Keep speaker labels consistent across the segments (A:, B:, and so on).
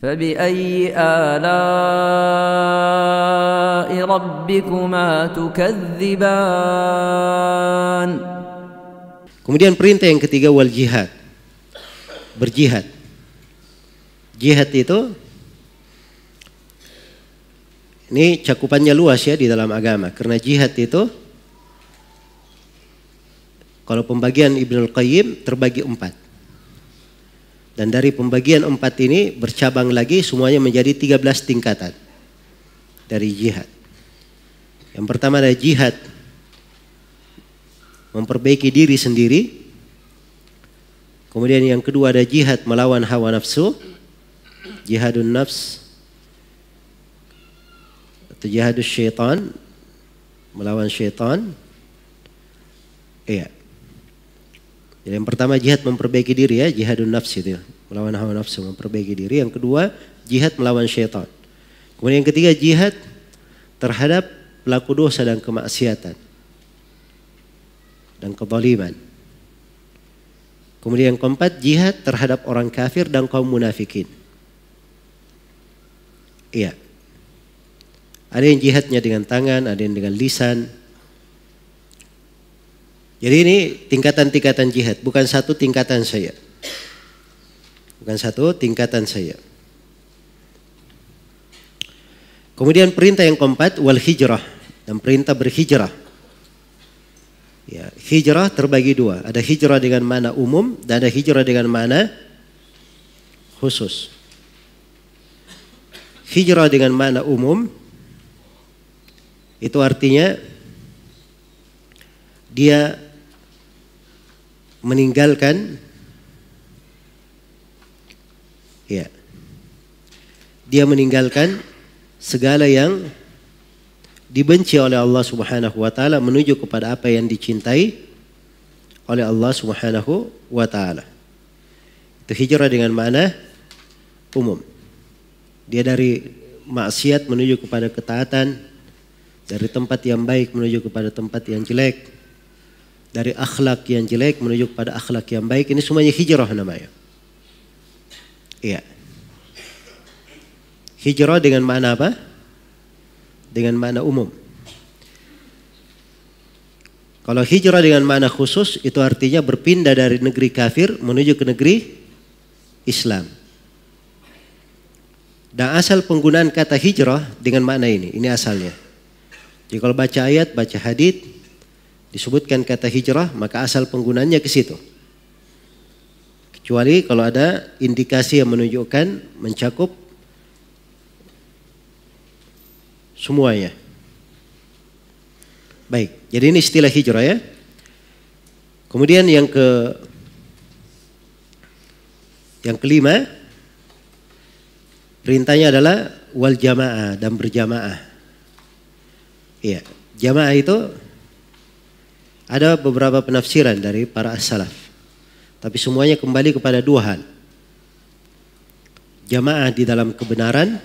A: فبأي آلاء ربكما تكذبان.
B: Kemudian perintah yang ketiga wal jihad, berjihad. Jihad itu ini cakupannya luas ya di dalam agama, karena jihad itu kalau pembagian Ibnul Qayyim terbagi 4. Dan dari pembagian 4 ini bercabang lagi semuanya menjadi 13 tingkatan dari jihad. Yang pertama adalah jihad memperbaiki diri sendiri. Kemudian yang kedua ada jihad melawan hawa nafsu, jihadun nafs atau jihadus syaitan, melawan syaitan. Iya. Jadi yang pertama jihad memperbaiki diri ya, jihadun nafs itu, melawan hawa nafsu, memperbaiki diri. Yang kedua jihad melawan syaitan. Kemudian yang ketiga jihad terhadap pelaku dosa dan kemaksiatan dan kezaliman. Kemudian yang keempat jihad terhadap orang kafir dan kaum munafikin. Iya. Ada yang jihadnya dengan tangan, ada yang dengan lisan. Jadi ini tingkatan-tingkatan jihad, bukan satu tingkatan saya. Bukan satu tingkatan saya. Kemudian perintah yang keempat wal hijrah, dan perintah berhijrah. Ya, hijrah terbagi 2. Ada hijrah dengan makna umum dan ada hijrah dengan makna khusus. Hijrah dengan makna umum itu artinya dia meninggalkan ya. Dia meninggalkan segala yang dibenci oleh Allah Subhanahu wa taala menuju kepada apa yang dicintai oleh Allah Subhanahu wa taala. Itu hijrah dengan makna umum. Dia dari maksiat menuju kepada ketaatan, dari tempat yang baik menuju kepada tempat yang jelek, dari akhlak yang jelek menuju kepada akhlak yang baik. Ini semuanya hijrah namanya. Iya. Hijrah dengan makna apa? Dengan makna umum. Kalau hijrah dengan makna khusus itu artinya berpindah dari negeri kafir menuju ke negeri Islam. Dan asal penggunaan kata hijrah dengan makna ini asalnya. Jadi kalau baca ayat, baca hadits disebutkan kata hijrah, maka asal penggunaannya ke situ. Kecuali kalau ada indikasi yang menunjukkan mencakup semuanya. Baik, jadi ini istilah hijrah ya. Kemudian yang kelima, perintahnya adalah wal jamaah, dan berjamaah. Iya, jamaah itu ada beberapa penafsiran dari para as-salaf. Tapi semuanya kembali kepada 2 hal. Jamaah di dalam kebenaran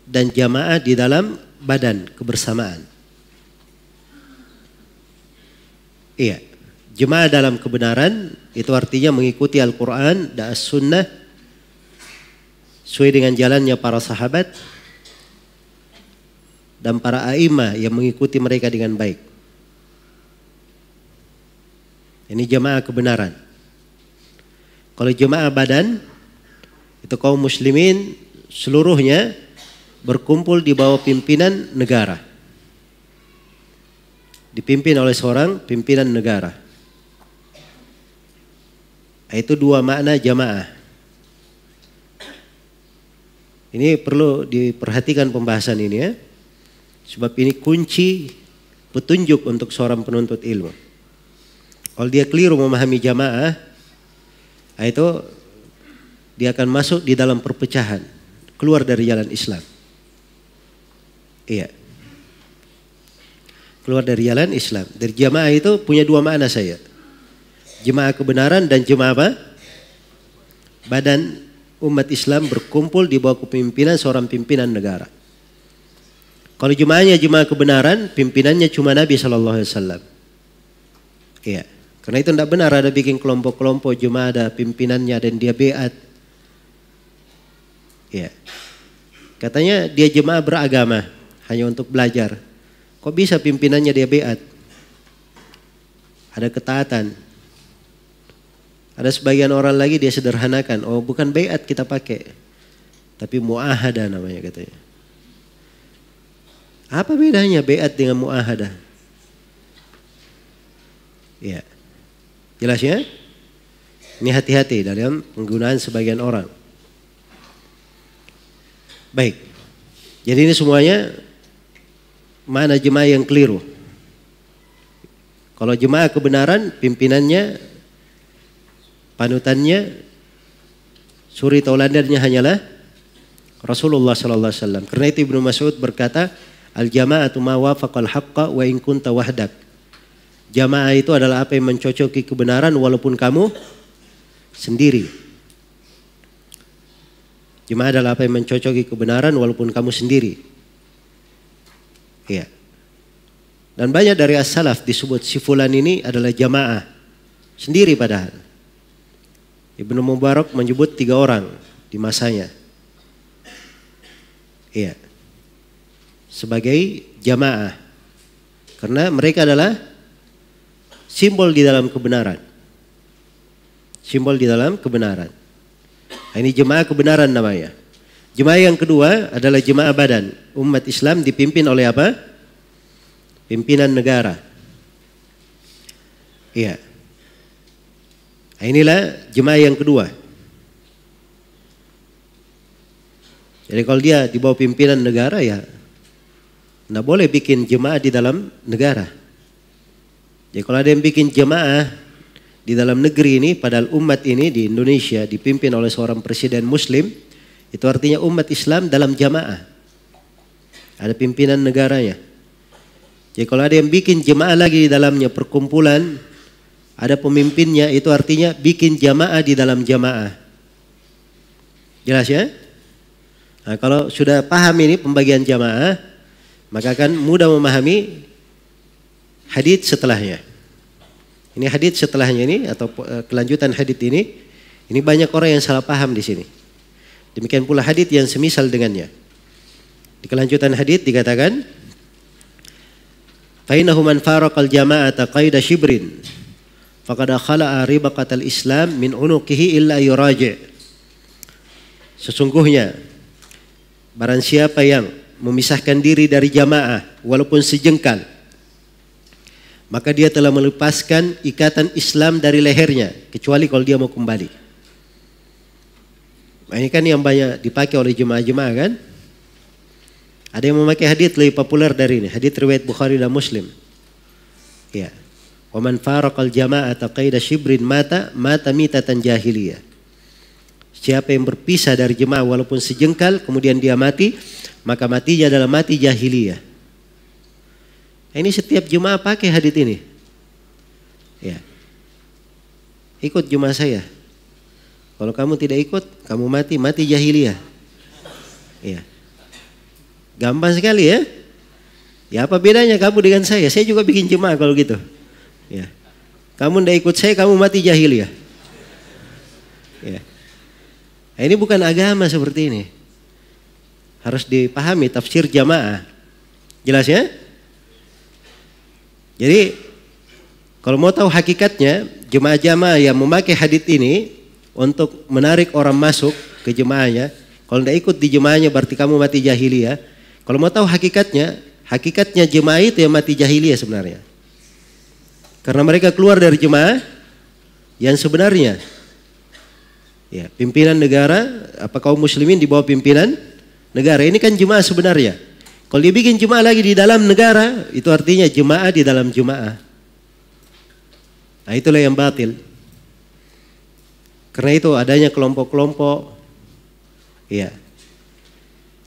B: dan jamaah di dalam badan, kebersamaan. Iya, jamaah dalam kebenaran itu artinya mengikuti Al-Quran dan As-Sunnah sesuai dengan jalannya para sahabat dan para a'imah yang mengikuti mereka dengan baik. Ini jamaah kebenaran. Kalau jamaah badan, itu kaum muslimin seluruhnya berkumpul di bawah pimpinan negara. Dipimpin oleh seorang pimpinan negara. Itu 2 makna jamaah. Ini perlu diperhatikan pembahasan ini ya. Sebab ini kunci petunjuk untuk seorang penuntut ilmu. Kalau dia keliru memahami jamaah, itu dia akan masuk di dalam perpecahan, keluar dari jalan Islam. Iya. Keluar dari jalan Islam. Dari jamaah itu punya 2 makna saya. Jemaah kebenaran dan jemaah apa? Badan umat Islam berkumpul di bawah kepemimpinan seorang pimpinan negara. Kalau jemaahnya jemaah kebenaran, pimpinannya cuma Nabi SAW. Iya. Karena itu tidak benar ada bikin kelompok-kelompok jemaah ada pimpinannya dan dia beat. Ya. Katanya dia jemaah beragama hanya untuk belajar. Kok bisa pimpinannya dia beat? Ada ketaatan. Ada sebagian orang lagi dia sederhanakan. Oh, bukan beat kita pakai, tapi muahada namanya katanya. Apa bedanya beat dengan muahada? Ya. Jelas ya? Ini hati-hati dalam penggunaan sebagian orang. Baik. Jadi ini semuanya mana jemaah yang keliru. Kalau jemaah kebenaran, pimpinannya, panutannya, suri tauladannya hanyalah Rasulullah sallallahu alaihi wasallam. Karena itu Ibnu Mas'ud berkata, al-jama'atu ma wafaqal haqqa wa in kunta wahdak. Jamaah itu adalah apa yang mencocoki kebenaran walaupun kamu sendiri. Jemaah adalah apa yang mencocoki kebenaran walaupun kamu sendiri. Iya. Dan banyak dari as-salaf disebut si fulan ini adalah jamaah sendiri padahal. Ibnu Mubarak menyebut 3 orang di masanya. Iya. Sebagai jamaah. Karena mereka adalah simbol di dalam kebenaran. Simbol di dalam kebenaran. Nah, ini jemaah kebenaran namanya. Jemaah yang kedua adalah jemaah badan. Umat Islam dipimpin oleh apa? Pimpinan negara. Iya. Nah, inilah jemaah yang kedua. Jadi kalau dia di bawah pimpinan negara ya tidak boleh bikin jemaah di dalam negara. Jadi kalau ada yang bikin jemaah di dalam negeri ini, padahal umat ini di Indonesia dipimpin oleh seorang presiden muslim, itu artinya umat Islam dalam jamaah. Ada pimpinan negaranya. Jadi kalau ada yang bikin jamaah lagi di dalamnya perkumpulan, ada pemimpinnya, itu artinya bikin jamaah di dalam jamaah. Jelas ya? Nah, kalau sudah paham ini pembagian jamaah, maka akan mudah memahami hadits setelahnya. Ini hadits setelahnya ini atau kelanjutan hadits ini banyak orang yang salah paham di sini. Demikian pula hadits yang semisal dengannya. Di kelanjutan hadits dikatakan, fa innahu man faraqal jama'ata qaida shibrin faqad khala'a ribaqatal Islam min unuqihi illa yuraji'. Sesungguhnya barang siapa yang memisahkan diri dari jamaah walaupun sejengkal, maka dia telah melepaskan ikatan Islam dari lehernya, kecuali kalau dia mau kembali. Nah, ini kan yang banyak dipakai oleh jemaah-jemaah kan. Ada yang memakai hadits lebih populer dari ini, hadits riwayat Bukhari dan Muslim. Ya. Wa man faraqal jama'ata qaida shibrin mata mitatan jahiliyah. Siapa yang berpisah dari jemaah walaupun sejengkal kemudian dia mati, maka matinya adalah mati jahiliyah. Ini setiap jemaah pakai hadits ini. Ya. Ikut jemaah saya. Kalau kamu tidak ikut, kamu mati jahiliyah. Ya. Gampang sekali ya. Ya apa bedanya kamu dengan saya? Saya juga bikin jemaah kalau gitu. Ya. Kamu tidak ikut saya, kamu mati jahiliyah. Ya. Nah, ini bukan agama seperti ini. Harus dipahami tafsir jamaah. Jelas ya? Jadi kalau mau tahu hakikatnya, jemaah-jemaah yang memakai hadits ini untuk menarik orang masuk ke jemaahnya, kalau tidak ikut di jemaahnya berarti kamu mati jahiliyah. Kalau mau tahu hakikatnya jemaah itu yang mati jahiliyah sebenarnya. Karena mereka keluar dari jemaah yang sebenarnya. Ya, pimpinan negara, apa kaum muslimin di bawah pimpinan negara, ini kan jemaah sebenarnya. Kalau dia bikin jemaah lagi di dalam negara, itu artinya jemaah di dalam jemaah. Nah, itulah yang batil. Karena itu adanya kelompok-kelompok, ya,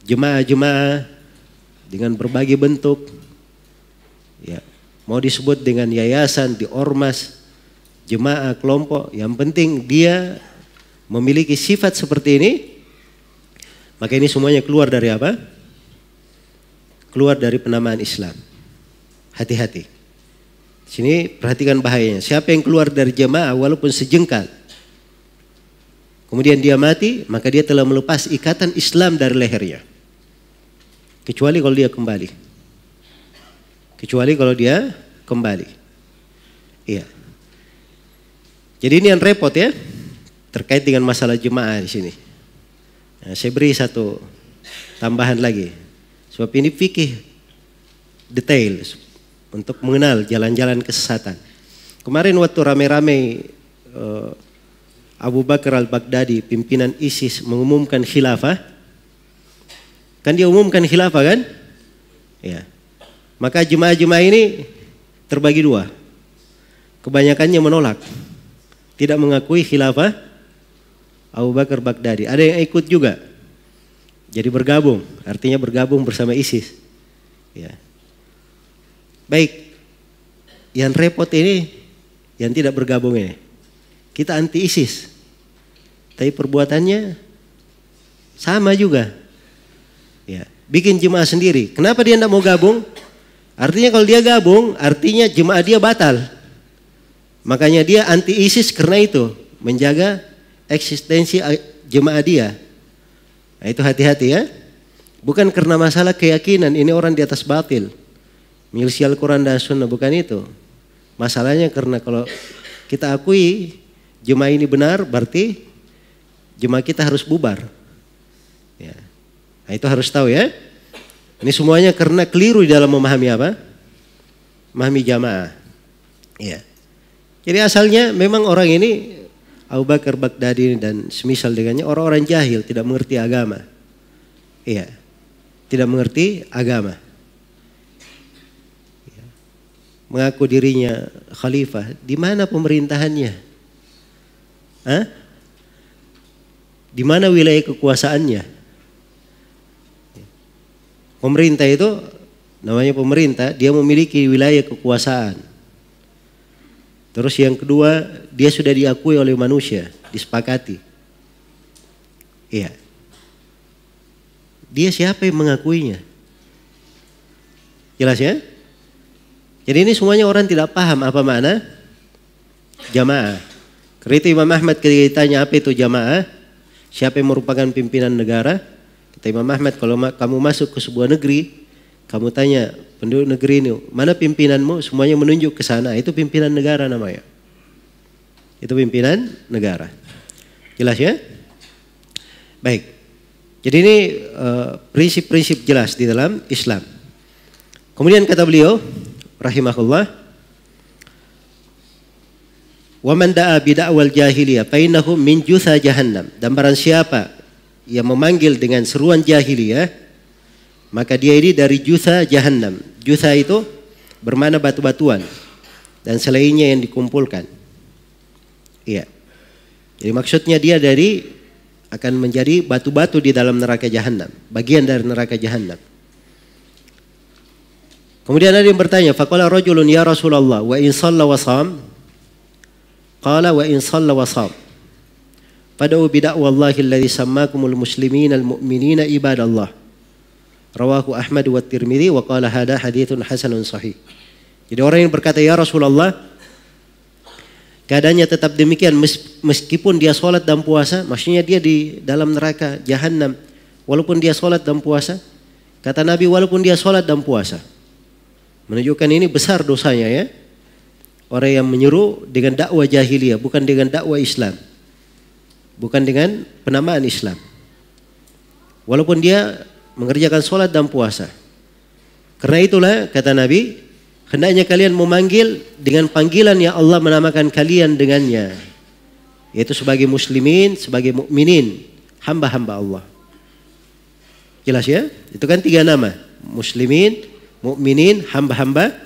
B: jemaah-jemaah dengan berbagai bentuk, ya, mau disebut dengan yayasan, di ormas, jemaah, kelompok, yang penting dia memiliki sifat seperti ini, maka ini semuanya keluar dari apa? Keluar dari penamaan Islam. Hati-hati. Sini perhatikan bahayanya. Siapa yang keluar dari jemaah walaupun sejengkal, kemudian dia mati, maka dia telah melepas ikatan Islam dari lehernya. Kecuali kalau dia kembali. Kecuali kalau dia kembali. Iya. Jadi ini yang repot ya, terkait dengan masalah jemaah di sini. Nah, saya beri satu tambahan lagi. Sebab ini fikih detail untuk mengenal jalan-jalan kesesatan. Kemarin waktu rame-rame Abu Bakar al-Baghdadi, pimpinan ISIS, mengumumkan khilafah. Kan dia umumkan khilafah kan? Ya. Maka jemaah-jemaah ini terbagi dua. Kebanyakannya menolak. Tidak mengakui khilafah Abu Bakar Baghdadi. Ada yang ikut juga. Jadi bergabung. Artinya bergabung bersama ISIS. Ya. Baik. Yang repot ini yang tidak bergabung ini. Kita anti ISIS. Tapi perbuatannya sama juga. Ya. Bikin jemaah sendiri. Kenapa dia tidak mau gabung? Artinya kalau dia gabung, artinya jemaah dia batal. Makanya dia anti ISIS karena itu. Menjaga eksistensi jemaah dia. Nah itu hati-hati ya. Bukan karena masalah keyakinan, ini orang di atas batil. Milisi Al-Quran dan Sunnah, bukan itu. Masalahnya karena kalau kita akui jemaah ini benar, berarti jemaah kita harus bubar. Ya. Nah itu harus tahu ya. Ini semuanya karena keliru di dalam memahami apa? Memahami jamaah. Ya. Jadi asalnya memang orang ini Abu Bakar Baghdadi dan semisal dengannya orang-orang jahil, tidak mengerti agama. Iya. Tidak mengerti agama. Ya. Mengaku dirinya khalifah, di mana pemerintahannya? Hah? Di mana wilayah kekuasaannya? Pemerintah itu namanya pemerintah, dia memiliki wilayah kekuasaan. Terus yang kedua, dia sudah diakui oleh manusia, disepakati. Iya. Dia siapa yang mengakuinya? Jelas ya? Jadi ini semuanya orang tidak paham apa makna jamaah. Karena itu Imam Ahmad ketika ditanya apa itu jamaah, siapa yang merupakan pimpinan negara? Kata Imam Ahmad, kalau kamu masuk ke sebuah negeri, kamu tanya penduduk negeri ini, mana pimpinanmu? Semuanya menunjuk ke sana. Itu pimpinan negara namanya. Itu pimpinan negara. Jelas ya? Baik. Jadi ini prinsip-prinsip jelas di dalam Islam. Kemudian kata beliau, rahimahullah, wa man da'a bida'wal jahiliyah fa innahu min jutha jahannam. Dan barang siapa yang memanggil dengan seruan jahiliyah, maka dia ini dari jutha jahannam. Jutha itu bermakna batu-batuan dan selainnya yang dikumpulkan. Iya. Jadi maksudnya dia akan menjadi batu-batu di dalam neraka jahannam, bagian dari neraka jahannam. Kemudian ada yang bertanya, faqala rajulun ya Rasulullah wa in shalla wa sham? Qala wa in shalla wa sham. Fad'u bida'wallahi alladhi sammakumul muslimina al-mu'minina ibadallah. Rawahu Ahmad wa Tirmidzi wa qala hada haditsun hasanun sahih. Jadi orang yang berkata ya Rasulullah, keadaannya tetap demikian meskipun dia sholat dan puasa, maksudnya dia di dalam neraka jahannam walaupun dia sholat dan puasa. Kata Nabi walaupun dia sholat dan puasa. Menunjukkan ini besar dosanya ya. Orang yang menyeru dengan dakwah jahiliyah, bukan dengan dakwah Islam. Bukan dengan penamaan Islam. Walaupun dia mengerjakan sholat dan puasa. Karena itulah kata Nabi, hendaknya kalian memanggil dengan panggilan yang Allah menamakan kalian dengannya, yaitu sebagai muslimin, sebagai mukminin, hamba-hamba Allah. Jelas ya? Itu kan 3 nama, muslimin, mukminin, hamba-hamba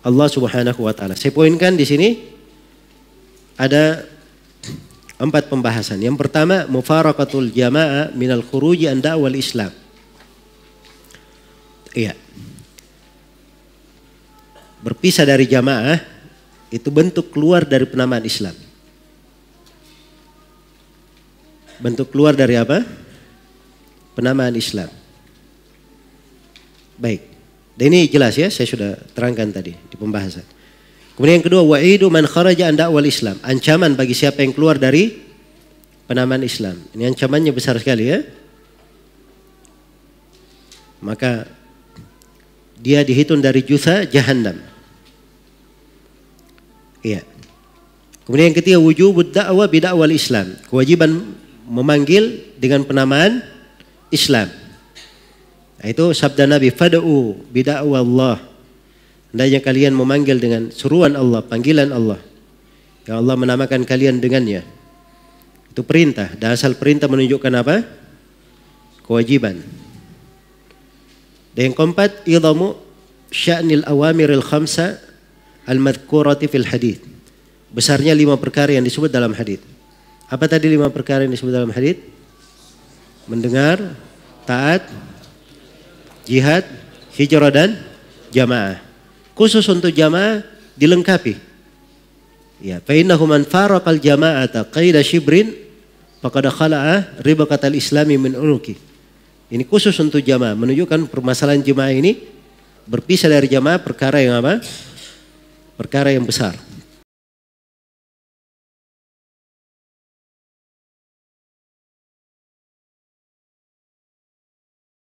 B: Allah Subhanahu wa taala. Saya poinkan di sini ada 4 pembahasan. Yang pertama, mufaraqatul jamaah minal khuruji an da'wal Islam. Iya. Berpisah dari jamaah itu bentuk keluar dari penamaan Islam. Bentuk keluar dari apa? Penamaan Islam. Baik. Dan ini jelas ya, saya sudah terangkan tadi di pembahasan. Kemudian yang kedua, wa'idu man kharaja an da'wal Islam. Ancaman bagi siapa yang keluar dari penamaan Islam. Ini ancamannya besar sekali ya. Maka dia dihitung dari jutha jahannam. Iya. Kemudian yang ketiga, wujubud da'wah bida'wal Islam. Kewajiban memanggil dengan penamaan Islam. Nah, itu sabda Nabi, fad'u bida'wa Allah. Hendaknya kalian memanggil dengan seruan Allah, panggilan Allah. Ya Allah menamakan kalian dengannya. Itu perintah. Dan asal perintah menunjukkan apa? Kewajiban. Dan yang keempat, idhamu sya'nil awamiril khamsa al-madhkurati fil hadith. Besarnya 5 perkara yang disebut dalam hadith. Apa tadi 5 perkara yang disebut dalam hadith? Mendengar, taat, jihad, hijrah dan jamaah. Khusus untuk jamaah dilengkapi. Ya, fa innahu man faraqal jama'ata qaida shibrin faqad khala'a ribaqatal islami min unuki. Ini khusus untuk jamaah, menunjukkan permasalahan jamaah ini berpisah dari jamaah perkara yang apa? Perkara yang besar.